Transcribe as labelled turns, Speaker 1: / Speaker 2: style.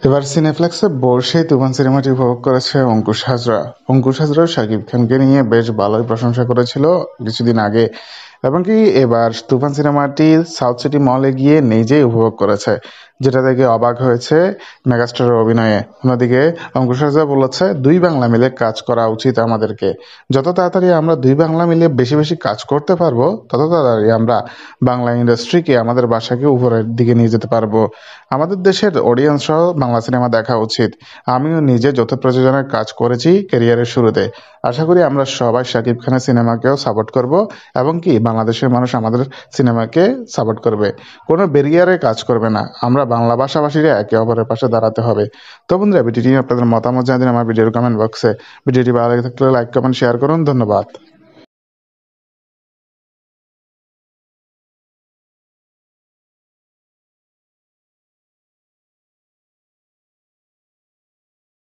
Speaker 1: এবার সিনেফ্লেক্সে বসেই তুফান সিনেমাটি উপভোগ করেছে অঙ্কুশ হাজরা। অঙ্কুশ হাজরাও শাকিব খানকে নিয়ে বেশ ভালোই প্রশংসা করেছিল কিছুদিন আগে, এবং কি এবার তুফান সিনেমাটি সাউথ সিটি মলে গিয়ে নিজেই উপভোগ করেছে, যেটা থেকে অবাক হয়েছে মেগাস্টারের অভিনয়ে। অন্যদিকে অঙ্কুশ হাজরা বলেছে, দুই বাংলা মিলে কাজ করা উচিত আমাদেরকে। যত তাড়াতাড়ি আমরা দুই বাংলা মিলে বেশি বেশি কাজ করতে পারবো, তত তাড়াতাড়ি আমরা বাংলা ইন্ডাস্ট্রিকে, আমাদের ভাষাকে উপরের দিকে নিয়ে যেতে পারবো। আমাদের দেশের অডিয়েন্স সহ বাংলা সিনেমা দেখা উচিত। আমিও নিজে যৌথ প্রযোজনার কাজ করেছি ক্যারিয়ারের শুরুতে। আশা করি আমরা সবাই শাকিব খানের সিনেমাকেও সাপোর্ট করব, এবং কি বাংলাদেশের মানুষ আমাদের সিনেমাকে সাপোর্ট করবে। কোনো ব্যারিয়ারে কাজ করবে না। আমরা বাংলা ভাষাভাষীরা একে অপরের পাশে দাঁড়াতে হবে। তো বন্ধুরা, ভিডিওটি নিয়ে আপনাদের মতামত জানিয়ে দিন আমার ভিডিওর কমেন্ট বক্সে। ভিডিওটি ভালো লেগে থাকলে লাইক কমেন্ট শেয়ার করুন। ধন্যবাদ।